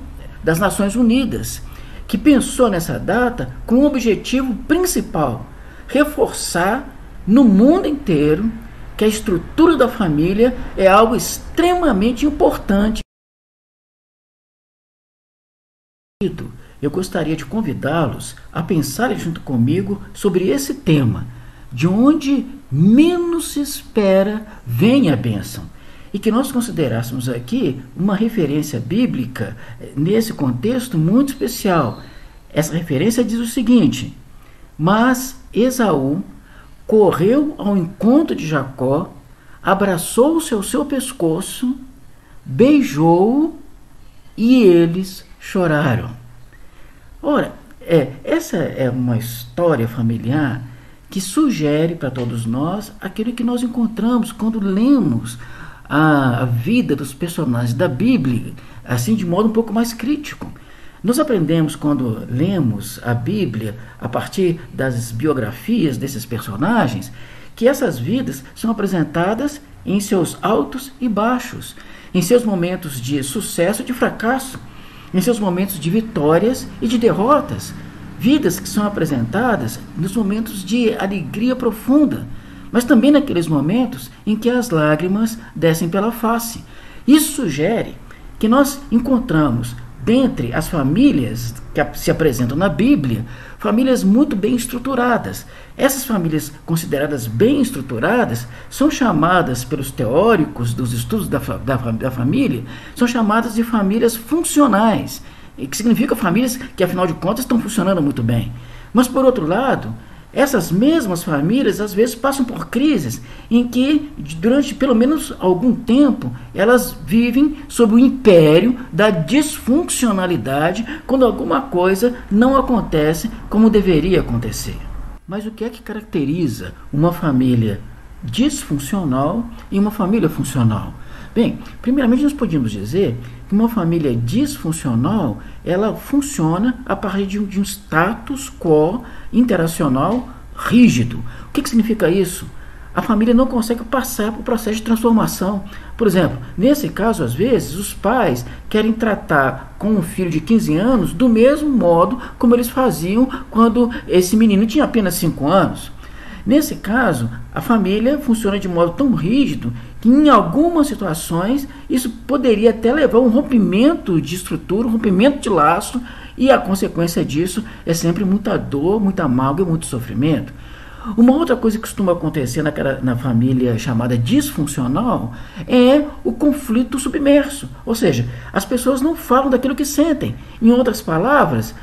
F: das Nações Unidas, que pensou nessa data com o objetivo principal: reforçar no mundo inteiro que a estrutura da família é algo extremamente importante. Eu gostaria de convidá-los a pensarem junto comigo sobre esse tema: de onde menos se espera vem a bênção. E que nós considerássemos aqui uma referência bíblica nesse contexto muito especial. Essa referência diz o seguinte: mas Esaú correu ao encontro de Jacó, abraçou-se ao seu pescoço, beijou-o e eles choraram. Ora, essa é uma história familiar que sugere para todos nós aquilo que nós encontramos quando lemos a vida dos personagens da Bíblia, assim de modo um pouco mais crítico. Nós aprendemos quando lemos a Bíblia a partir das biografias desses personagens que essas vidas são apresentadas em seus altos e baixos, em seus momentos de sucesso e de fracasso, em seus momentos de vitórias e de derrotas, vidas que são apresentadas nos momentos de alegria profunda, mas também naqueles momentos em que as lágrimas descem pela face. Isso sugere que nós encontramos, dentre as famílias que se apresentam na Bíblia, famílias muito bem estruturadas. Essas famílias consideradas bem estruturadas são chamadas pelos teóricos dos estudos da família, são chamadas de famílias funcionais, que significa famílias que, afinal de contas, estão funcionando muito bem. Mas, por outro lado, essas mesmas famílias às vezes passam por crises em que, durante pelo menos algum tempo, elas vivem sob o império da disfuncionalidade quando alguma coisa não acontece como deveria acontecer. Mas o que é que caracteriza uma família disfuncional e uma família funcional? Bem, primeiramente nós podemos dizer que uma família disfuncional, ela funciona a partir de um status quo interacional rígido. O que significa isso? A família não consegue passar por processo de transformação. Por exemplo, nesse caso, às vezes, os pais querem tratar com um filho de 15 anos do mesmo modo como eles faziam quando esse menino tinha apenas 5 anos. Nesse caso, a família funciona de modo tão rígido que, em algumas situações, isso poderia até levar a um rompimento de estrutura, um rompimento de laço, e a consequência disso é sempre muita dor, muita mágoa e muito sofrimento. Uma outra coisa que costuma acontecer na família chamada disfuncional é o conflito submerso, ou seja, as pessoas não falam daquilo que sentem. Em outras palavras,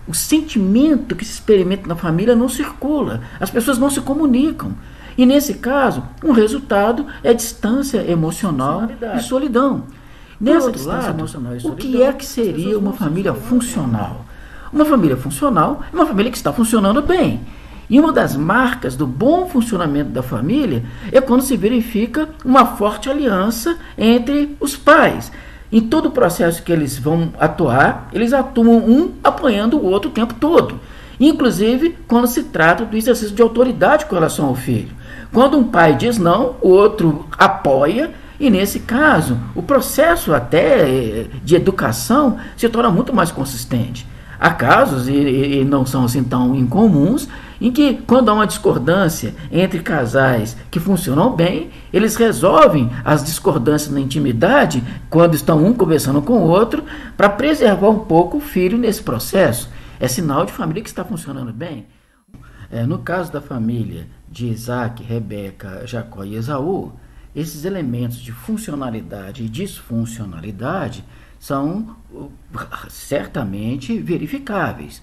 F: o sentimento que se experimenta na família não circula, as pessoas não se comunicam. E nesse caso, um resultado é distância emocional e solidão. Nessa distância emocional e solidão, o que é que seria uma família funcional? Uma família funcional é uma família que está funcionando bem. E uma das marcas do bom funcionamento da família é quando se verifica uma forte aliança entre os pais. Em todo o processo que eles vão atuar, eles atuam um apoiando o outro o tempo todo. Inclusive quando se trata do exercício de autoridade com relação ao filho. Quando um pai diz não, o outro apoia, e nesse caso, o processo até de educação se torna muito mais consistente. Há casos, e não são assim tão incomuns, em que quando há uma discordância entre casais que funcionam bem, eles resolvem as discordâncias na intimidade, quando estão um conversando com o outro, para preservar um pouco o filho nesse processo. É sinal de família que está funcionando bem. No caso da família de Isaac, Rebeca, Jacó e Esaú, esses elementos de funcionalidade e disfuncionalidade são certamente verificáveis.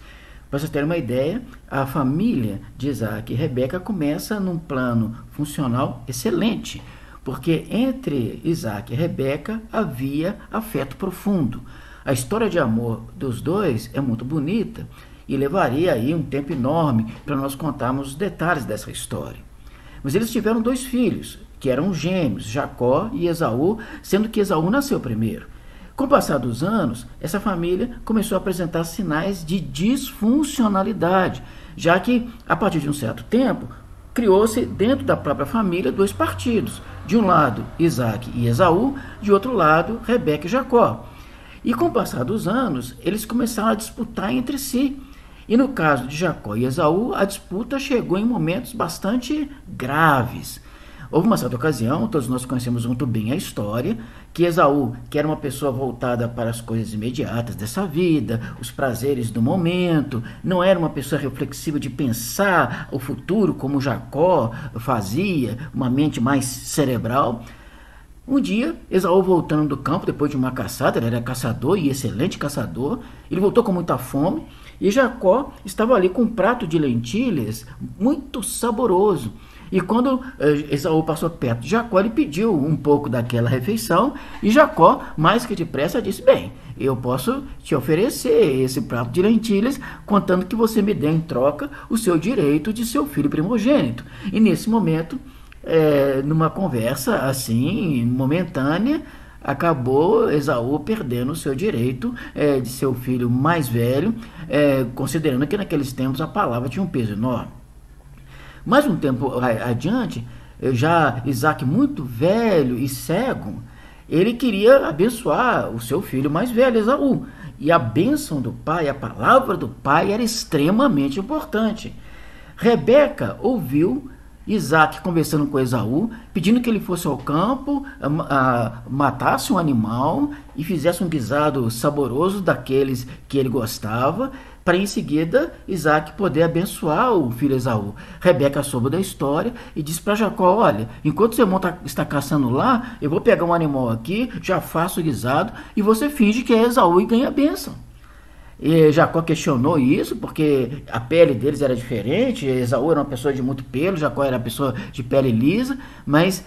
F: Para vocês terem uma ideia, a família de Isaac e Rebeca começa num plano funcional excelente, porque entre Isaac e Rebeca havia afeto profundo. A história de amor dos dois é muito bonita, e levaria aí um tempo enorme para nós contarmos os detalhes dessa história. Mas eles tiveram 2 filhos, que eram gêmeos, Jacó e Esaú, sendo que Esaú nasceu primeiro. Com o passar dos anos, essa família começou a apresentar sinais de disfuncionalidade, já que, a partir de um certo tempo, criou-se dentro da própria família 2 partidos. De um lado, Isaac e Esaú, de outro lado, Rebeca e Jacó. E com o passar dos anos, eles começaram a disputar entre si. E no caso de Jacó e Esaú, a disputa chegou em momentos bastante graves. Houve uma certa ocasião, todos nós conhecemos muito bem a história, que Esaú, que era uma pessoa voltada para as coisas imediatas dessa vida, os prazeres do momento, não era uma pessoa reflexiva de pensar o futuro como Jacó fazia, uma mente mais cerebral. Um dia, Esaú voltando do campo, depois de uma caçada, ele era caçador e excelente caçador, ele voltou com muita fome, e Jacó estava ali com um prato de lentilhas muito saboroso. E quando Esaú passou perto de Jacó, ele pediu um pouco daquela refeição, e Jacó, mais que depressa, disse: bem, eu posso te oferecer esse prato de lentilhas, contando que você me dê em troca o seu direito de seu filho primogênito. E nesse momento, numa conversa assim, momentânea, acabou Esaú perdendo o seu direito de seu filho mais velho, considerando que naqueles tempos a palavra tinha um peso enorme. Mais um tempo adiante, já Isaac muito velho e cego, ele queria abençoar o seu filho mais velho, Esaú. E a bênção do pai, a palavra do pai era extremamente importante. Rebeca ouviu Isaac conversando com Esaú, pedindo que ele fosse ao campo, matasse um animal e fizesse um guisado saboroso daqueles que ele gostava, para em seguida Isaac poder abençoar o filho Esaú. Rebeca soube da história e disse para Jacó: olha, enquanto seu irmão está caçando lá, eu vou pegar um animal aqui, já faço o guisado e você finge que é Esaú e ganha a bênção. E Jacó questionou isso, porque a pele deles era diferente. Esaú era uma pessoa de muito pelo, Jacó era uma pessoa de pele lisa, mas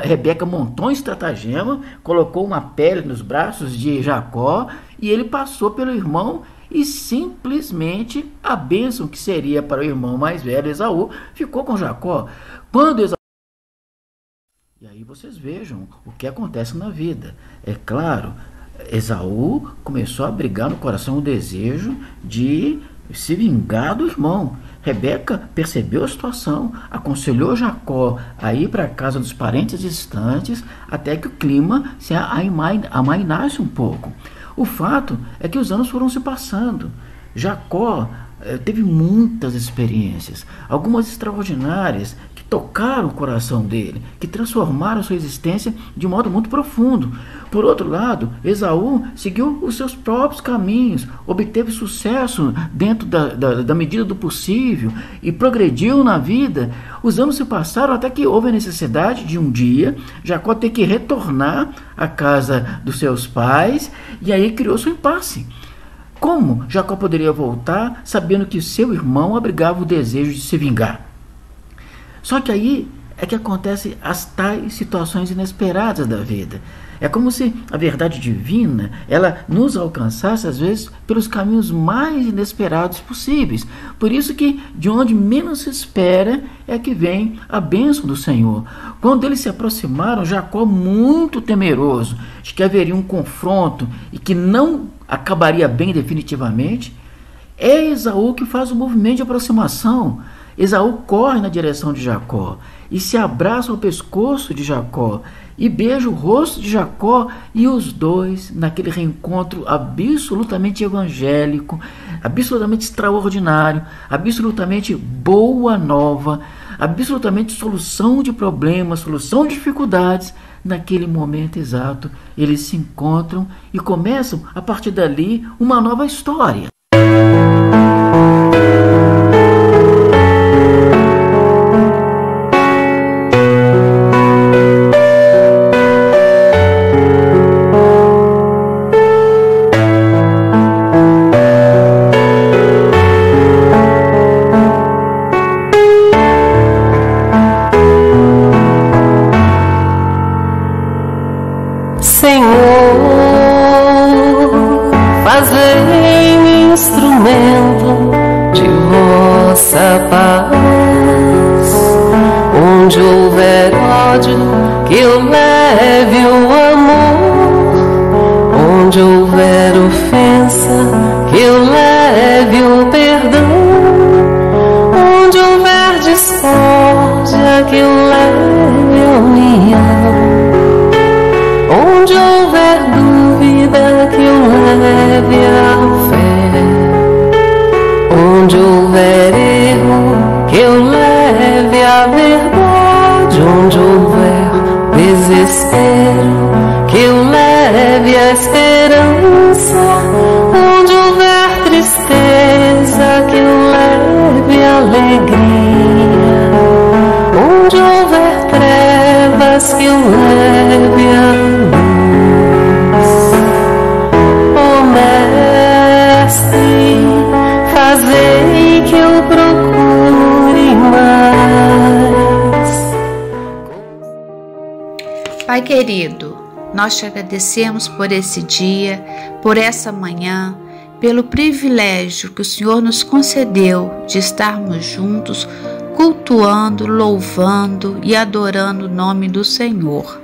F: Rebeca montou um estratagema, colocou uma pele nos braços de Jacó, e ele passou pelo irmão, e simplesmente a bênção que seria para o irmão mais velho, Esaú, ficou com Jacó. Quando Esaú... E aí vocês vejam o que acontece na vida. É claro, Esaú começou a abrigar no coração o desejo de se vingar do irmão. Rebeca percebeu a situação, aconselhou Jacó a ir para a casa dos parentes distantes, até que o clima se amainasse um pouco. O fato é que os anos foram se passando. Jacó teve muitas experiências, algumas extraordinárias, que tocaram o coração dele, que transformaram sua existência de modo muito profundo. Por outro lado, Esaú seguiu os seus próprios caminhos, obteve sucesso dentro da medida do possível e progrediu na vida. Os anos se passaram até que houve a necessidade de um dia Jacó ter que retornar à casa dos seus pais, e aí criou-se um impasse. Como Jacó poderia voltar sabendo que seu irmão abrigava o desejo de se vingar? Só que aí é que acontecem as tais situações inesperadas da vida. É como se a verdade divina, ela nos alcançasse, às vezes, pelos caminhos mais inesperados possíveis. Por isso que, de onde menos se espera, é que vem a bênção do Senhor. Quando eles se aproximaram, Jacó, muito temeroso de que haveria um confronto e que não acabaria bem definitivamente, é Esaú que faz o movimento de aproximação. Esaú corre na direção de Jacó e se abraça ao pescoço de Jacó e beija o rosto de Jacó, e os dois, naquele reencontro absolutamente evangélico, absolutamente extraordinário, absolutamente boa nova, absolutamente solução de problemas, solução de dificuldades, naquele momento exato, eles se encontram e começam, a partir dali, uma nova história.
G: Faz-me instrumento ódio, que eu leve o amor. Onde houver ofensa, que eu leve o perdão. Onde houver discórdia, que eu leve a união. Onde houver dúvida, que eu leve a fé. Onde houver erro, que eu leve a verdade. Onde houver desespero, que eu leve a esperança. Onde houver tristeza, que eu leve a alegria. Onde houver trevas, que eu leve a luz. Ó Mestre, fazei que eu procure mais.
H: Pai querido, nós te agradecemos por esse dia, por essa manhã, pelo privilégio que o Senhor nos concedeu de estarmos juntos, cultuando, louvando e adorando o nome do Senhor.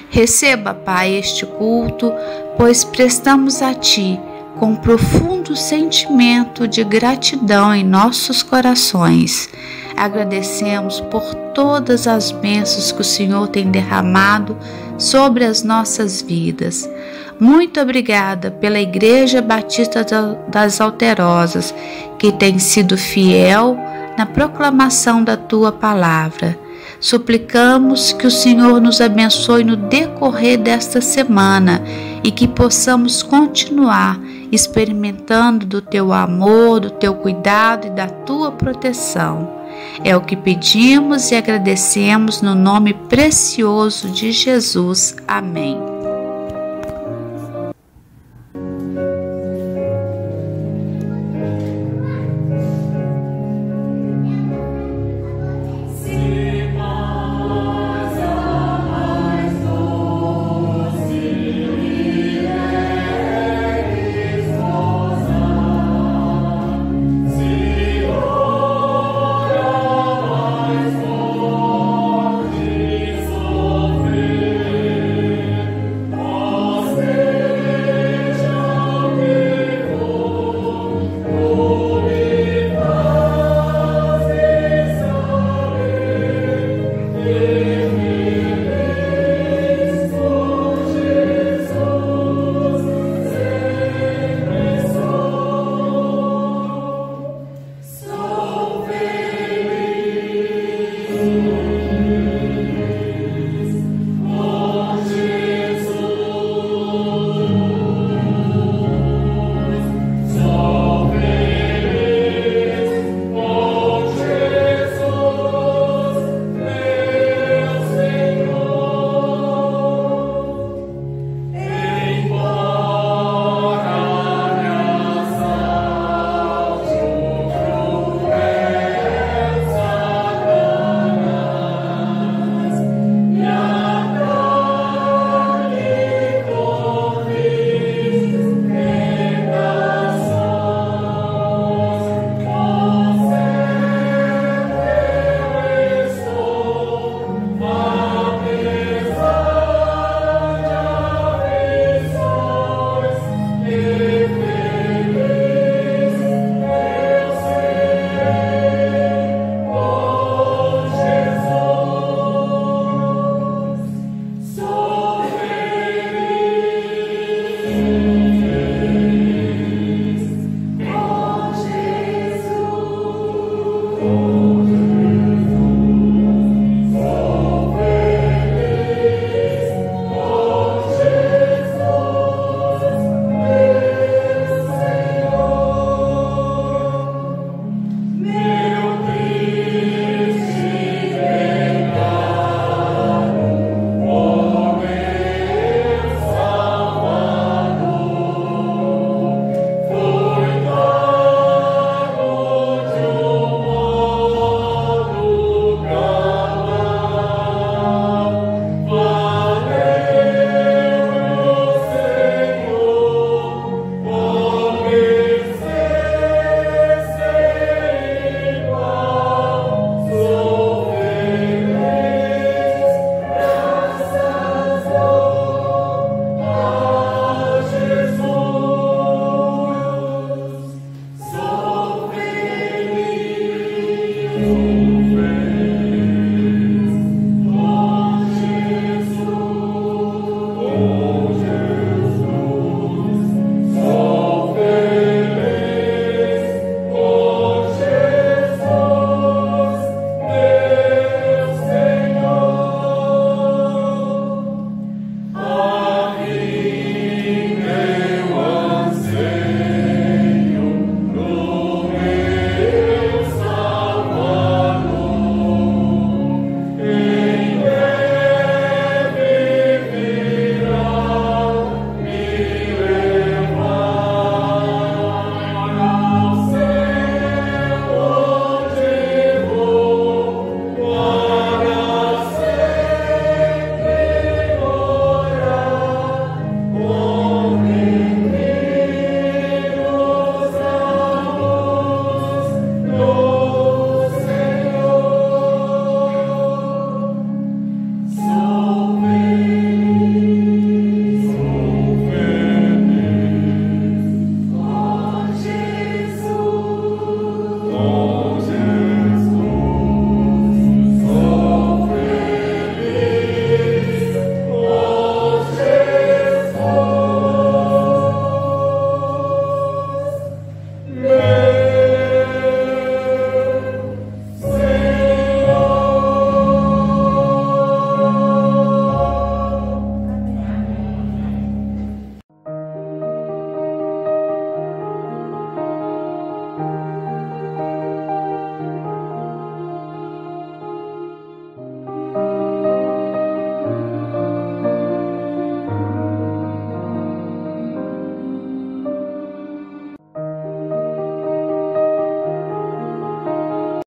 H: Receba, Pai, este culto, pois prestamos a Ti com profundo sentimento de gratidão em nossos corações. Agradecemos por todas as bênçãos que o Senhor tem derramado sobre as nossas vidas. Muito obrigada pela Igreja Batista das Alterosas, que tem sido fiel na proclamação da Tua Palavra. Suplicamos que o Senhor nos abençoe no decorrer desta semana e que possamos continuar experimentando do Teu amor, do Teu cuidado e da Tua proteção. É o que pedimos e agradecemos no nome precioso de Jesus. Amém.